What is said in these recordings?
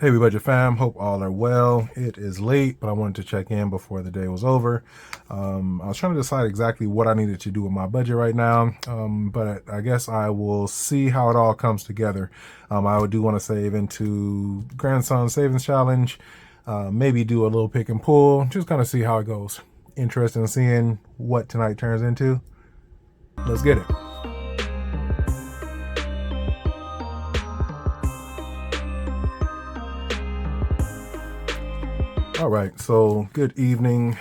Hey, WeBudget fam, hope all are well. It is late, but I wanted to check in before the day was over. I was trying to decide exactly what I needed to do with my budget right now, but I guess I will see how it all comes together. I do want to save into Grandson's Savings Challenge, maybe do a little pick and pull, just kind of see how it goes. Interested in seeing what tonight turns into? Let's get it. All right, so good evening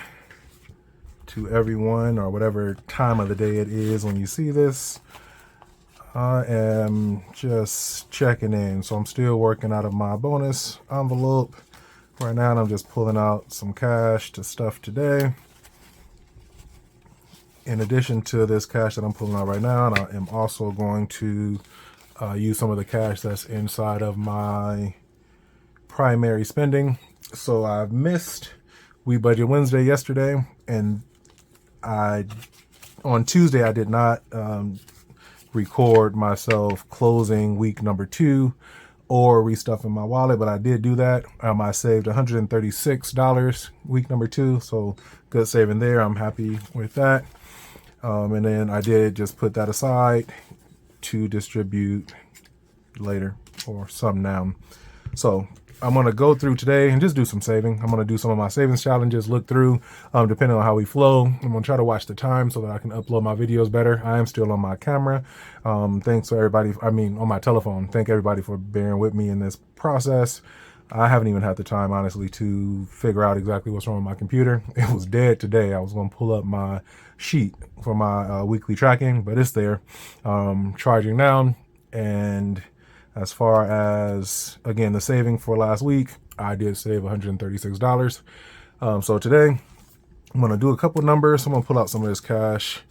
to everyone, or whatever time of the day it is when you see this. I am just checking in, so I'm still working out of my bonus envelope right now, and I'm just pulling out some cash to stuff today. In addition to this cash that I'm pulling out right now, I am also going to use some of the cash that's inside of my primary spending. So I've missed WeBudgetWednesday yesterday, and on Tuesday I did not record myself closing week number 2 or restuffing my wallet, but I did do that. I saved $136 week number 2, so good saving there. I'm happy with that. And then I did just put that aside to distribute later, or some now. So I'm going to go through today and just do some saving. I'm going to do some of my savings challenges, look through, depending on how we flow. I'm going to try to watch the time so that I can upload my videos better. I am still on my camera. Thanks to everybody. On my telephone. Thank everybody for bearing with me in this process. I haven't even had the time, honestly, to figure out exactly what's wrong with my computer. It was dead today. I was going to pull up my sheet for my weekly tracking, but it's there. Charging now. And as far as, again, the saving for last week, I did save $136. So today, I'm going to do a couple numbers. I'm going to pull out some of this cash.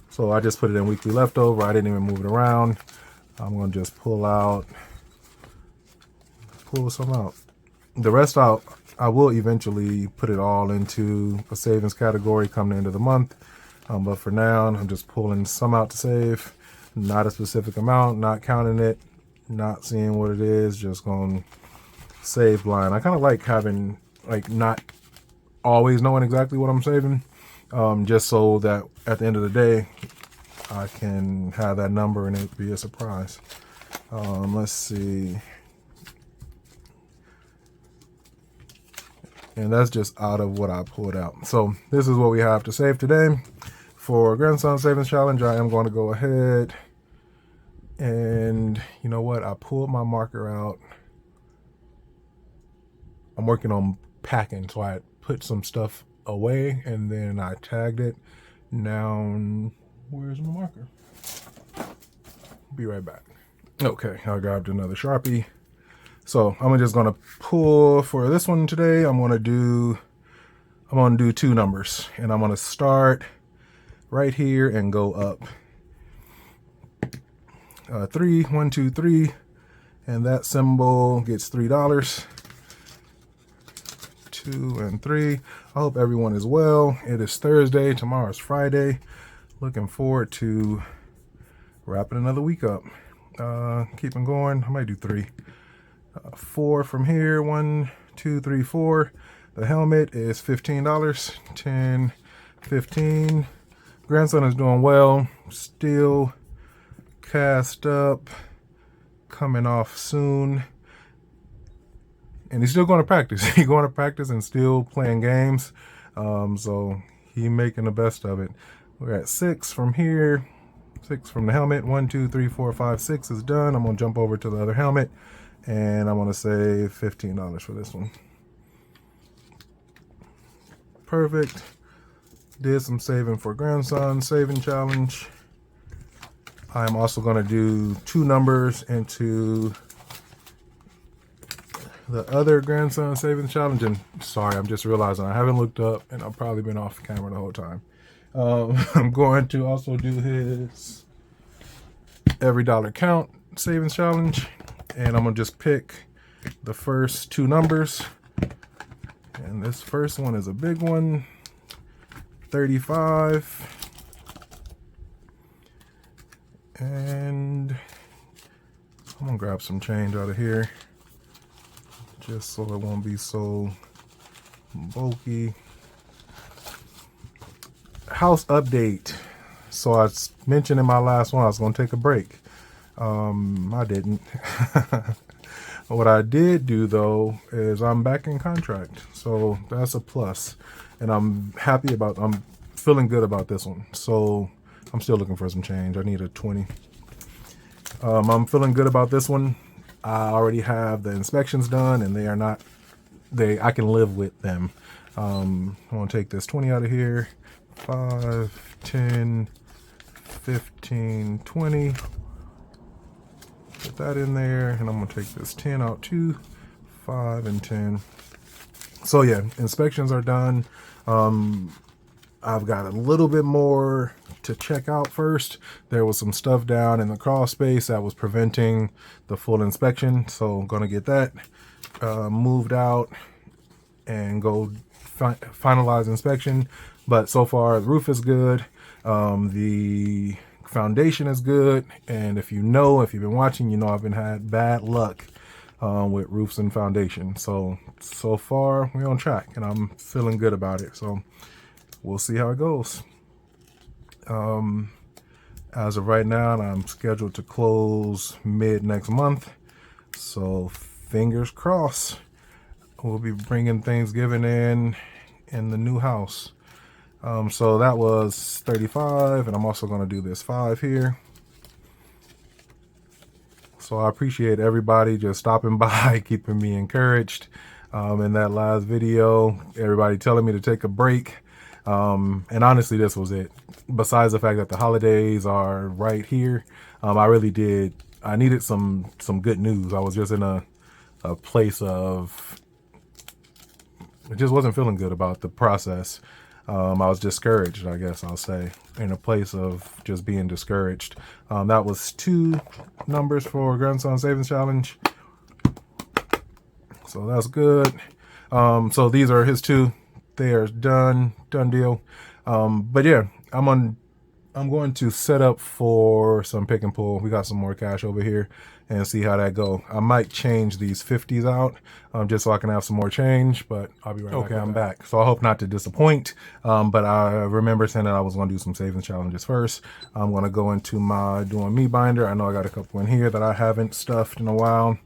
So I just put it in weekly leftover. I didn't even move it around. I'm going to just pull some out. The rest out, I will eventually put it all into a savings category come the end of the month. But for now, I'm just pulling some out to save. Not a specific amount, not counting it, not seeing what it is, just going to save blind. I kind of like having, not always knowing exactly what I'm saving, just so that at the end of the day, I can have that number and it be a surprise. Let's see. And that's just out of what I pulled out. So this is what we have to save today. For Grandson Savings Challenge, I am going to go ahead and, you know what? I pulled my marker out. I'm working on packing, so I put some stuff away and then I tagged it. Now, where's my marker? Be right back. Okay, I grabbed another Sharpie. So I'm just gonna pull for this one today. I'm gonna do 2 numbers, and I'm gonna start right here and go up. 3, 1, 2, 3, and that symbol gets $3. 2 and 3. I hope everyone is well. It is Thursday. Tomorrow's Friday. Looking forward to wrapping another week up. Keeping going. I might do 3. 4 from here. 1, 2, 3, 4. The helmet is $15. 10, 15. Grandson is doing well. Still cast up. Coming off soon. And he's still going to practice. He's going to practice and still playing games. So he's making the best of it. We're at 6 from here. 6 from the helmet. 1, 2, 3, 4, 5, 6 is done. I'm going to jump over to the other helmet. And I'm going to save $15 for this one. Perfect. Did some saving for Grandson Saving Challenge. I'm also going to do 2 numbers into the other Grandson Savings Challenge. And sorry, I'm just realizing I haven't looked up and I've probably been off camera the whole time. I'm going to also do his Every Dollar Count Savings Challenge. And I'm going to just pick the first 2 numbers. And this first one is a big one. 35. And I'm gonna grab some change out of here just so it won't be so bulky. House update. So I mentioned in my last one I was gonna take a break. I didn't. What I did do though is I'm back in contract, so that's a plus, and I'm feeling good about this one. So I'm still looking for some change. I need a 20. I'm feeling good about this one. I already have the inspections done, and I can live with them. I'm gonna take this 20 out of here. 5, 10, 15, 20. Put that in there, and I'm gonna take this 10 out too. 5 and 10. So yeah, inspections are done. I've got a little bit more to check out first. There was some stuff down in the crawl space that was preventing the full inspection, so I'm gonna get that moved out and go finalize inspection. But so far the roof is good, the foundation is good, and if you've been watching, you know I've had bad luck with roofs and foundation. So far we're on track, and I'm feeling good about it. So we'll see how it goes. As of right now, I'm scheduled to close mid next month, so fingers crossed. We'll be bringing Thanksgiving in the new house. So that was 35, and I'm also going to do this 5 here. So I appreciate everybody just stopping by, keeping me encouraged. In that last video, everybody telling me to take a break. And honestly, this was it. Besides the fact that the holidays are right here, I needed some good news. I was just in a place of, it just wasn't feeling good about the process. I was discouraged, I guess I'll say, in a place of just being discouraged. That was 2 numbers for Grandson Savings Challenge. So that's good. So these are his 2. They are done deal. But yeah, I'm going to set up for some pick and pull. We got some more cash over here, and see how that go. I might change these 50s out just so I can have some more change, but I'll be right back. Okay, I'm back. So I hope not to disappoint, but I remember saying that I was going to do some savings challenges first. I'm going to go into my Doing Me binder. I know I got a couple in here that I haven't stuffed in a while.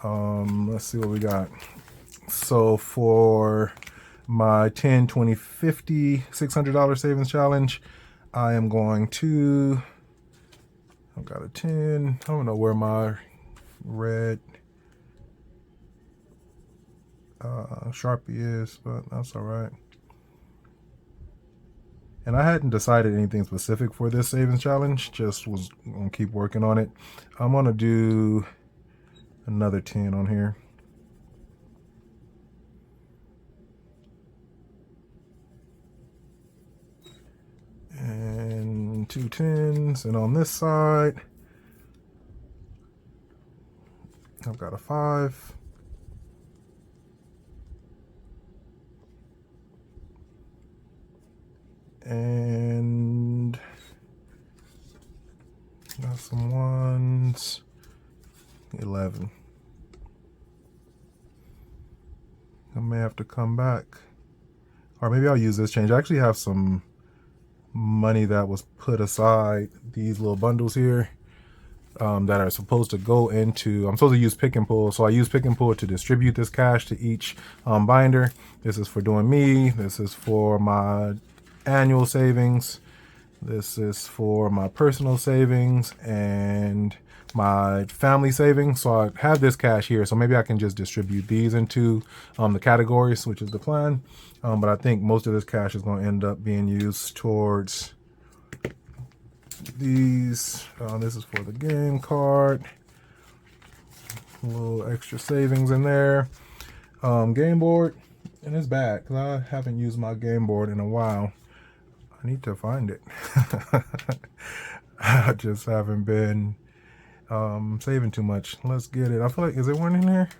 Let's see what we got. So for my 10, 20, 50, $600 savings challenge, I am going to, I've got a 10. I don't know where my red Sharpie is, but that's all right. And I hadn't decided anything specific for this savings challenge, just was gonna keep working on it. I'm gonna do another 10 on here. And 2 10s, and on this side I've got a 5, and got some 1s, 11. I may have to come back, or maybe I'll use this change. I actually have some money that was put aside, these little bundles here, that are supposed to go into, I'm supposed to use pick and pull. So I use pick and pull to distribute this cash to each binder. This is for Doing Me. This is for my annual savings. This is for my personal savings and my family savings. So I have this cash here, so maybe I can just distribute these into the categories, which is the plan. But I think most of this cash is going to end up being used towards these. This is for the game card, a little extra savings in there. Game board, and it's bad because I haven't used my game board in a while. I need to find it. I just haven't been saving too much. Let's get it. I feel like, is there one in here?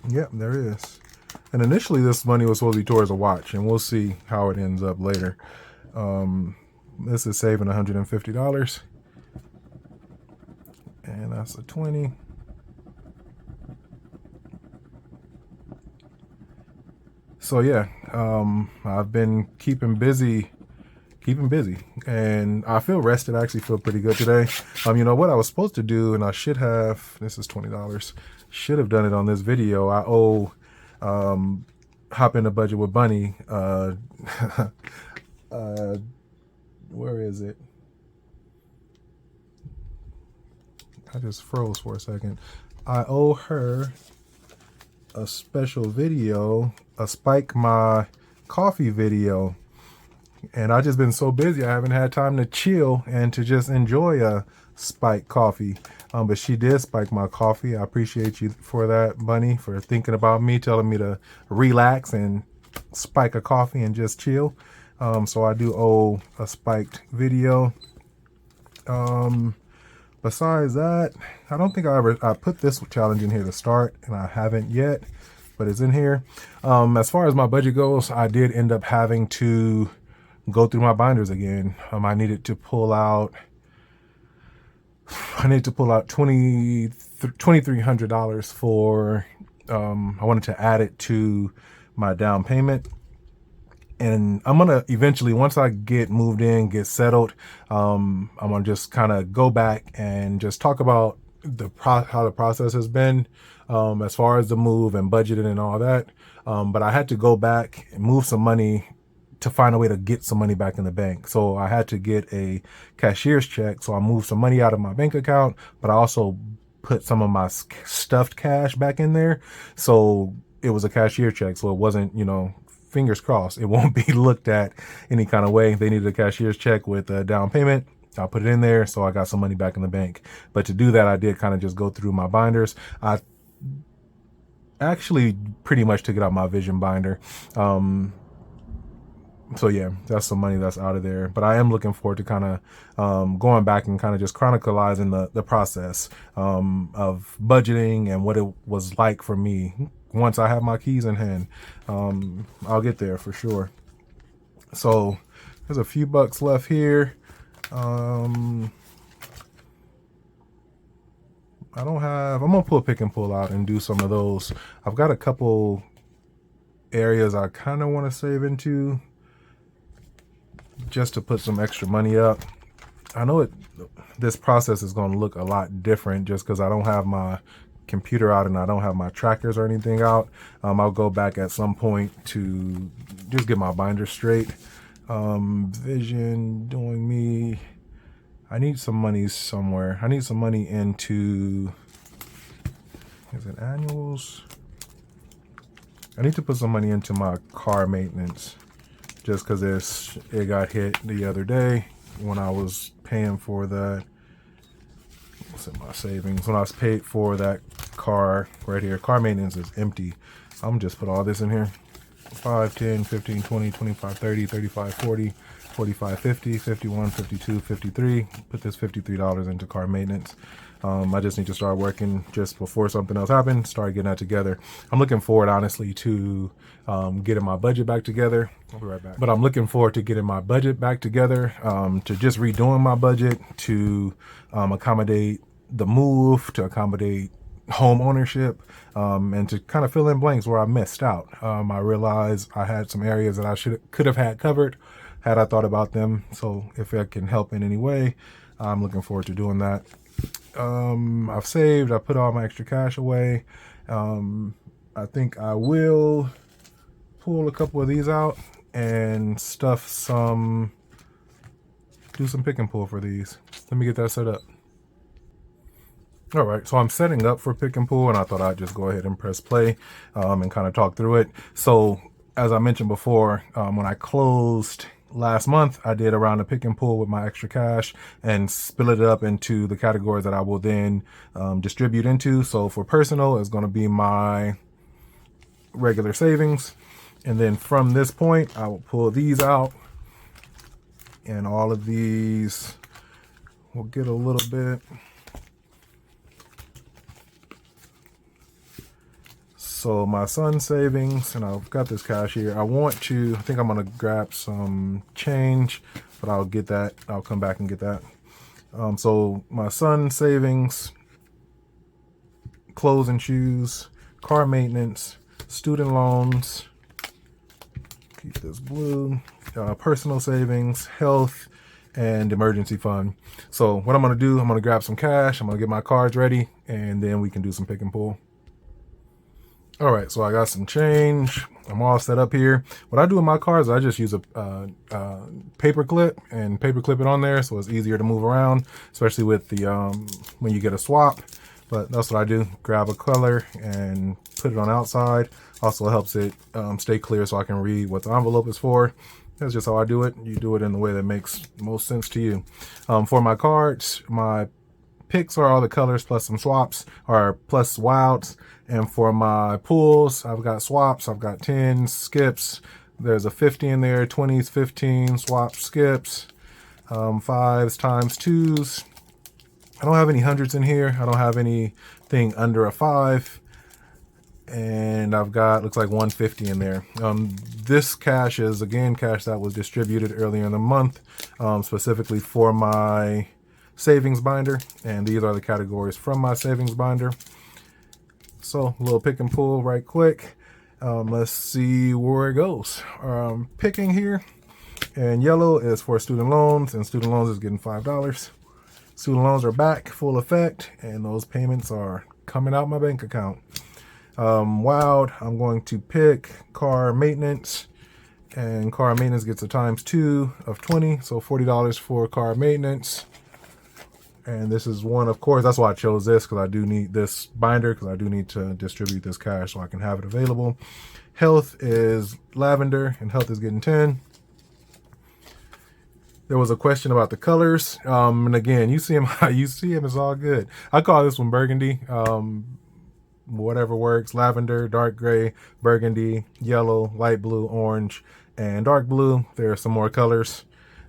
Yep, there is. And initially this money was supposed to be towards a watch, and we'll see how it ends up later. This is saving $150. And that's a 20. So yeah, I've been keeping busy, and I feel rested. I actually feel pretty good today. You know what I was supposed to do, and I should have, this is $20, should have done it on this video. I owe Hop in a Budget with Bunny, where is it? I just froze for a second. I owe her a special video, a Spike My Coffee video. And I've just been so busy, I haven't had time to chill and to just enjoy a Spike coffee. But she did spike my coffee. I appreciate you for that, Bunny, for thinking about me, telling me to relax and spike a coffee and just chill. So I do owe a spiked video. Besides that, I don't think I put this challenge in here to start, and I haven't yet, but it's in here. As far as my budget goes, I did end up having to go through my binders again. I needed to pull out $2,300 for, I wanted to add it to my down payment. And I'm going to eventually, once I get moved in, get settled, I'm going to just kind of go back and just talk about how the process has been, as far as the move and budgeting and all that. But I had to go back and move some money to find a way to get some money back in the bank. So I had to get a cashier's check. So I moved some money out of my bank account, but I also put some of my stuffed cash back in there. So it was a cashier check. So it wasn't, fingers crossed, it won't be looked at any kind of way. They needed a cashier's check with a down payment. I put it in there. So I got some money back in the bank. But to do that, I did kind of just go through my binders. I actually pretty much took it out my Vision binder. So yeah, that's some money that's out of there. But I am looking forward to kind of going back and kind of just chronicalizing the process of budgeting and what it was like for me once I have my keys in hand. I'll get there for sure. So there's a few bucks left here. I'm gonna pull pick and pull out and do some of those. I've got a couple areas I kind of want to save into, just to put some extra money up. I know this process is going to look a lot different just because I don't have my computer out and I don't have my trackers or anything out. I'll go back at some point to just get my binder straight. Vision doing me. I need some money somewhere. I need some money into, is it annuals? I need to put some money into my car maintenance, just because it got hit the other day when I was paying for that. What's in my savings? When I was paid for that car right here, car maintenance is empty. I'm just put all this in here. 5, 10, 15, 20, 25, 30, 35, 40, 45, 50, 51, 52, 53. Put this $53 into car maintenance. I just need to start working just before something else happens, start getting that together. I'm looking forward, honestly, to getting my budget back together. I'll be right back. But I'm looking forward to getting my budget back together, to just redoing my budget, to accommodate the move, to accommodate home ownership, and to kind of fill in blanks where I missed out. I realized I had some areas that I could have had covered had I thought about them. So if I can help in any way, I'm looking forward to doing that. I've saved, I put all my extra cash away. I think I will pull a couple of these out and do some pick and pull for these. Let me get that set up. All right, so I'm setting up for pick and pull, and I thought I'd just go ahead and press play and kind of talk through it. So as I mentioned before, when I closed last month, I did a round of pick and pull with my extra cash and split it up into the categories that I will then distribute into. So for personal, it's going to be my regular savings. And then from this point, I will pull these out, and all of these will get a little bit. So my son's savings, and I've got this cash here. I think I'm gonna grab some change, but I'll get that. I'll come back and get that. So my son's savings, clothes and shoes, car maintenance, student loans, keep this blue, personal savings, health, and emergency fund. So what I'm going to do, I'm going to grab some cash, I'm going to get my cards ready, and then we can do some pick and pull. All right, so I got some change. I'm all set up here. What I do with my cards, I just use a paper clip and paper clip it on there, so it's easier to move around, especially with the when you get a swap. But that's what I do. Grab a color and put it on outside. Also helps it stay clear so I can read what the envelope is for. That's just how I do it. You do it in the way that makes most sense to you. For my cards, my picks are all the colors plus some swaps or plus wilds. And for my pools, I've got swaps, I've got 10s, skips. There's a 50 in there, 20s, 15, swaps, skips, 5s times 2s. I don't have any hundreds in here. I don't have anything under a 5. And I've got, looks like 150 in there. This cash is, again, cash that was distributed earlier in the month, specifically for my savings binder. And these are the categories from my savings binder. So a little pick and pull right quick. Let's see where it goes. Picking here, and yellow is for student loans, and student loans is getting $5. Student loans are back, full effect, and those payments are coming out my bank account. Wild, I'm going to pick car maintenance, and car maintenance gets a ×2 of 20, so $40 for car maintenance. And this is one, of course, that's why I chose this, because I do need this binder, because I do need to distribute this cash so I can have it available. Health is lavender, and health is getting 10. There was a question about the colors. And again, you see him, it's all good. I call this one burgundy. Whatever works. Lavender, dark gray, burgundy, yellow, light blue, orange, and dark blue. There are some more colors,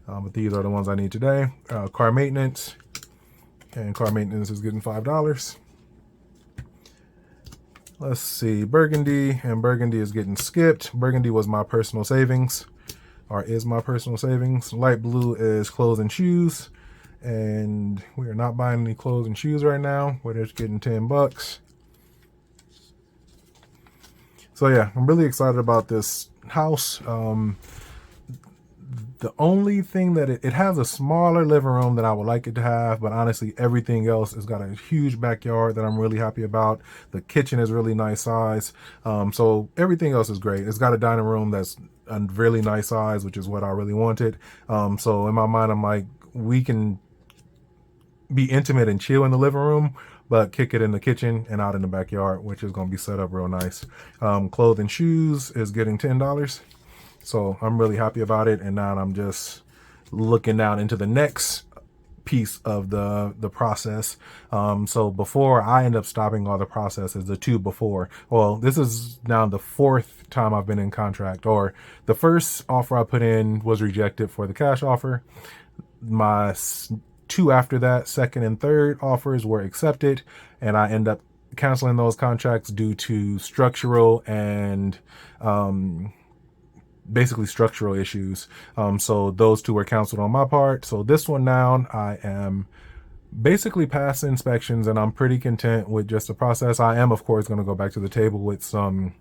but these are the ones I need today. Car maintenance. And car maintenance is getting $5. Let's see, burgundy, and burgundy is getting skipped. Burgundy was my personal savings, or is my personal savings. Light blue is clothes and shoes, and we are not buying any clothes and shoes right now. We're just getting $10. So yeah, I'm really excited about this house. The only thing that it has a smaller living room than I would like it to have, but honestly, everything else has got a huge backyard that I'm really happy about. The kitchen is really nice size. So everything else is great. It's got a dining room that's a really nice size, which is what I really wanted. So in my mind, I'm like, we can be intimate and chill in the living room, but kick it in the kitchen and out in the backyard, which is going to be set up real nice. Clothes and shoes is getting $10. So I'm really happy about it. And now I'm just looking out into the next piece of the process. So before I end up stopping all the processes, the 2 before, well, this is now the 4th time I've been in contract, or the first offer I put in was rejected for the cash offer. My 2 after that, second and third offers were accepted, and I end up canceling those contracts due to structural and, basically structural issues. So those 2 were canceled on my part. So this one now, I am basically past inspections, and I'm pretty content with just the process. I am, of course, going to go back to the table with some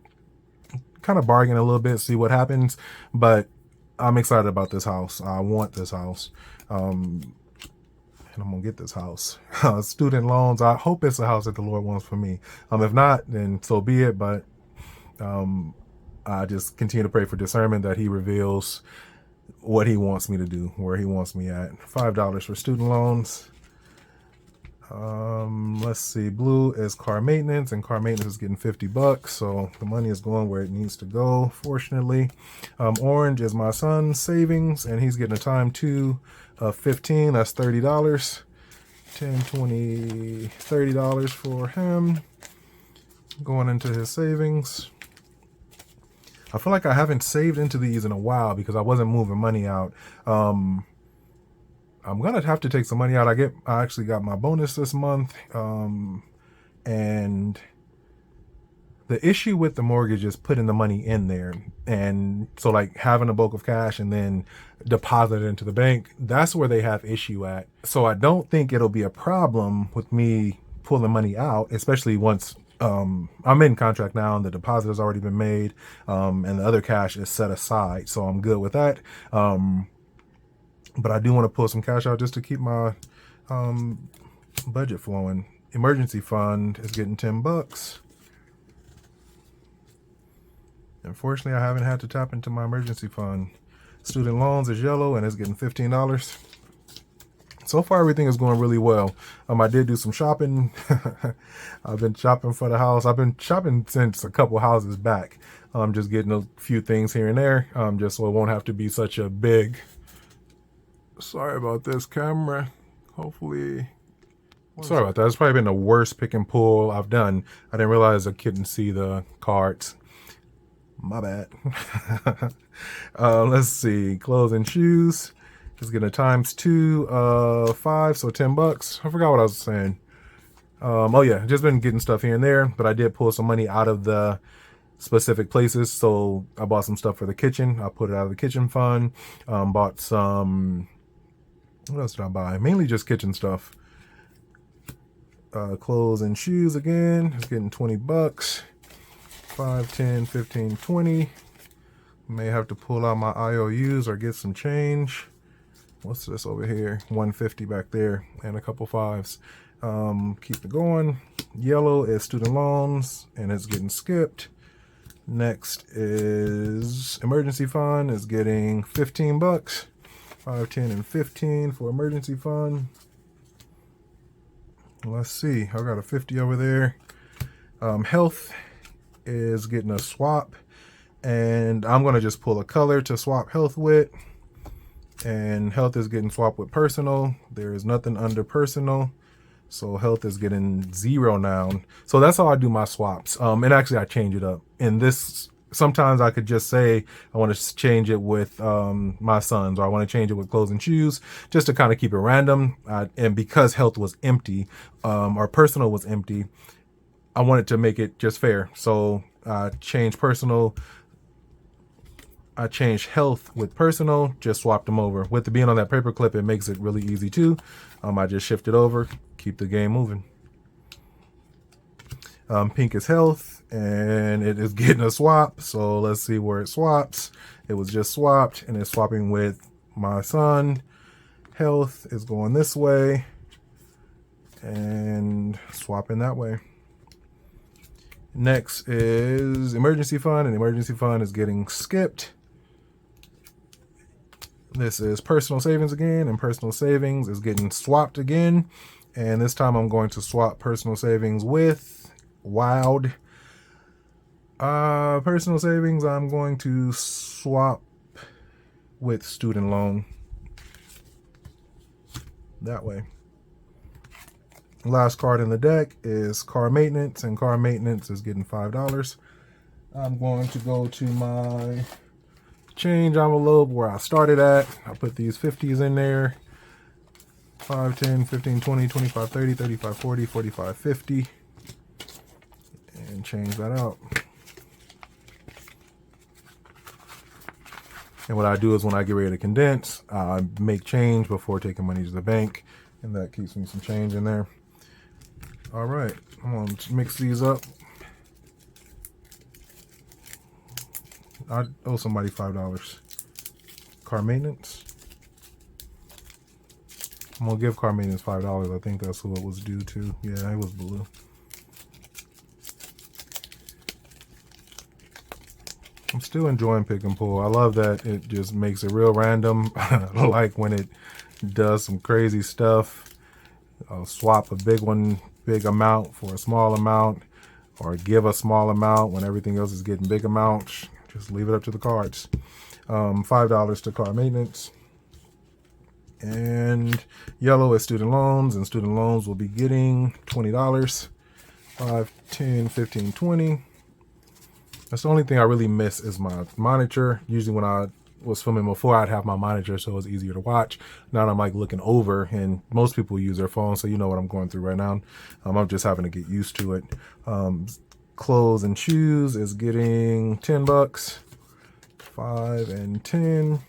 kind of bargain a little bit, see what happens. But I'm excited about this house. I want this house. And I'm gonna get this house. Student loans, I hope it's a house that the Lord wants for me. If not, then so be it. But I just continue to pray for discernment, that he reveals what he wants me to do, where he wants me at. $5 for student loans. Let's see, blue is car maintenance, and car maintenance is getting $50, so the money is going where it needs to go, fortunately. Orange is my son's savings, and he's getting a ×2 of 15. That's $30. 10, 20, $30 for him going into his savings. I feel like I haven't saved into these in a while because I wasn't moving money out. I'm gonna have to take some money out. I actually got my bonus this month, and The issue with the mortgage is putting the money in there. And so like having a bulk of cash and then deposit it into the bank, that's where they have issue at. So I don't think it'll be a problem with me pulling money out, especially once I'm in contract now and the deposit has already been made, and the other cash is set aside. So I'm good with that. But I do want to pull some cash out just to keep my budget flowing. Emergency fund is getting $10. Unfortunately, I haven't had to tap into my emergency fund. Student loans is yellow and it's getting $15. So far, everything is going really well. I did do some shopping. I've been shopping for the house. I've been shopping since a couple houses back. I'm just getting a few things here and there, just so it won't have to be such a big... Sorry about this camera. Hopefully... Sorry about that. It's probably been the worst pick and pull I've done. I didn't realize I couldn't see the cards. My bad. Let's see. Clothes and shoes. Just getting a ×2 of 5, so $10. I forgot what I was saying. Oh yeah, just been getting stuff here and there, but I did pull some money out of the specific places. So I bought some stuff for the kitchen. I put it out of the kitchen fund. Bought some... What else did I buy? Mainly just kitchen stuff. Clothes and shoes again. It's getting $20. 5, 10, 15, 20. May have to pull out my IOUs or get some change. What's this over here? 150 back there and a couple 5s. Keep it going. Yellow is student loans and it's getting skipped. Next is emergency fund is getting $15. 5, 10, and 15 for emergency fund. Let's see. I got a 50 over there. Health is getting a swap, and I'm going to just pull a color to swap health with. And health is getting swapped with personal. There is nothing under personal, so health is getting 0 now. So that's how I do my swaps. And actually I change it up. In this, sometimes I could just say I want to change it with my sons, or I want to change it with clothes and shoes, just to kind of keep it random. And because health was empty, or personal was empty, I wanted to make it just fair. So I changed personal. I changed health with personal, just swapped them over. With it being on that paper clip, it makes it really easy too. I just shift it over, keep the game moving. Pink is health, and it is getting a swap. So let's see where it swaps. It was just swapped, and it's swapping with my son. Health is going this way, and swapping that way. Next is emergency fund, and emergency fund is getting skipped. This is personal savings again, and personal savings is getting swapped again. And this time I'm going to swap personal savings with Wild. Personal savings, I'm going to swap with student loan. That way. Last card in the deck is car maintenance, and car maintenance is getting $5. I'm going to go to my change envelope where I started at. I put these 50s in there. 5, 10, 15, 20, 25, 30, 35, 40, 45, 50. And change that out. And what I do is when I get ready to condense, I make change before taking money to the bank. And that keeps me some change in there. All right, I'm going to mix these up. I owe somebody $5. Car maintenance. I'm going to give car maintenance $5. I think that's who it was due to. Yeah, it was blue. I'm still enjoying pick and pull. I love that it just makes it real random. I like when it does some crazy stuff. I'll swap a big amount for a small amount, or give a small amount when everything else is getting big amounts. Just leave it up to the cards. $5 to car maintenance. And yellow is student loans, and student loans will be getting $20. 5, 10, 15, 20. That's the only thing I really miss is my monitor. Usually when I was filming before, I'd have my monitor so it was easier to watch. Now I'm like looking over, and most people use their phone, so you know what I'm going through right now. I'm just having to get used to it. Clothes and shoes is getting 10 bucks. 5 and 10.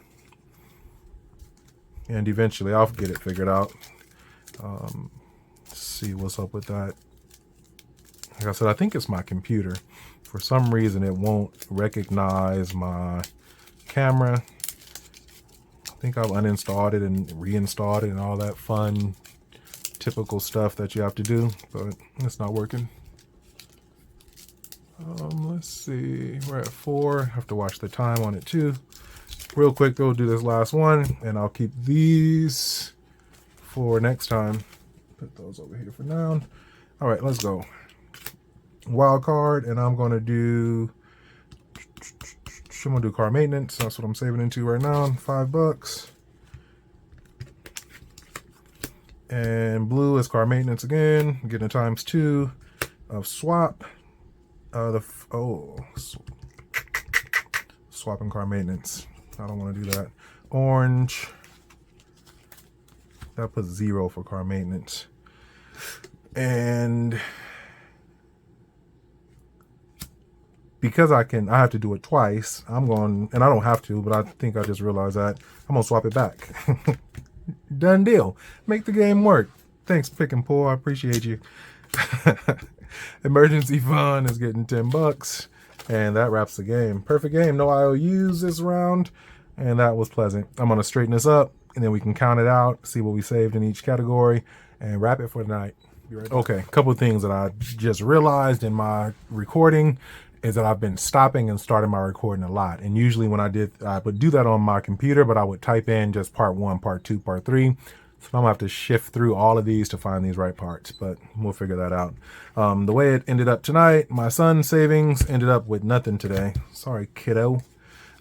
And eventually I'll get it figured out. See what's up with that. Like I said, I think it's my computer. For some reason, it won't recognize my camera. I think I've uninstalled it and reinstalled it and all that fun, typical stuff that you have to do, but it's not working. Let's see, we're at 4. I have to watch the time on it too. Real quick, we'll do this last one, and I'll keep these for next time. Put those over here for now. All right, let's go. Wild card, and I'm gonna do car maintenance. That's what I'm saving into right now. 5 bucks. And blue is car maintenance again. I'm getting times 2 of swap. Swapping car maintenance. I don't want to do that. Orange. That puts 0 for car maintenance. And because I have to do it twice, I'm going, and I don't have to, but I think I just realized that I'm going to swap it back. Done deal. Make the game work. Thanks, Pick and Pull. I appreciate you. Emergency fund is getting 10 bucks, and that wraps the game. Perfect game. No IOUs this round, and that was pleasant. I'm going to straighten this up, and then we can count it out, see what we saved in each category, and wrap it for the night. Be right back. Okay, a couple of things that I just realized in my recording is that I've been stopping and starting my recording a lot. And usually when I would do that on my computer, but I would type in just part 1, part 2, part 3. So I'm gonna have to shift through all of these to find these right parts, but we'll figure that out. The way it ended up tonight, my son's savings ended up with nothing today. Sorry, kiddo.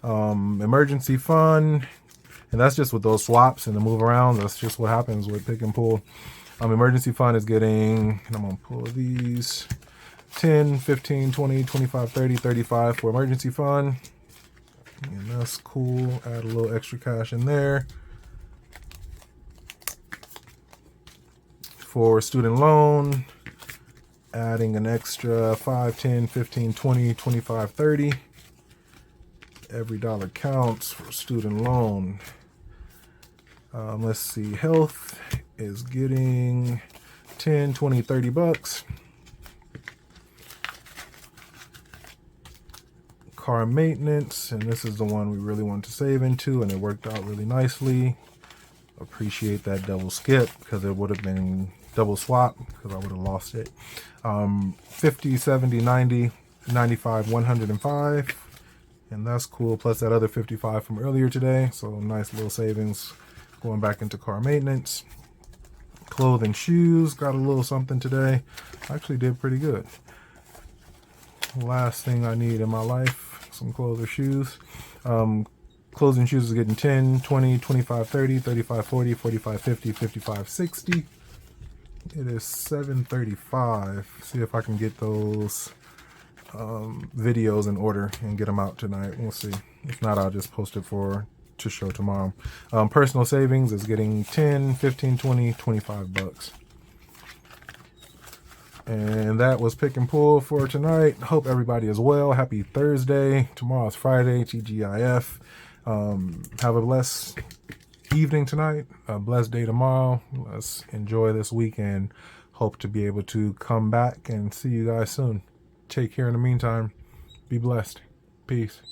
Emergency fund, and that's just with those swaps and the move around. That's just what happens with Pick and Pull. Emergency fund is getting, and I'm gonna pull these, 10, 15, 20, 25, 30, 35 for emergency fund. And that's cool. Add a little extra cash in there. For student loan, adding an extra 5, 10, 15, 20, 25, 30. Every dollar counts for student loan. Let's see, health is getting 10, 20, 30 bucks. Car maintenance, and this is the one we really want to save into, and it worked out really nicely. Appreciate that double skip, because it would have been double swap, because I would have lost it. 50, 70, 90, 95, 105, and that's cool, plus that other 55 from earlier today, so nice little savings going back into car maintenance. Clothes and shoes, got a little something today. Actually did pretty good. Last thing I need in my life, some clothes or shoes. Clothes and shoes is getting 10, 20, 25, 30, 35, 40, 45, 50, 55, 60. It is 7:35. See if I can get those videos in order and get them out tonight. We'll see. If not, I'll just post it to show tomorrow. Personal savings is getting 10, 15, 20, 25 bucks. And that was Pick and Pull for tonight. Hope everybody is well. Happy Thursday. Tomorrow's Friday, TGIF. Have a blessed evening tonight. A blessed day tomorrow. Let's enjoy this weekend. Hope to be able to come back and see you guys soon. Take care in the meantime. Be blessed. Peace.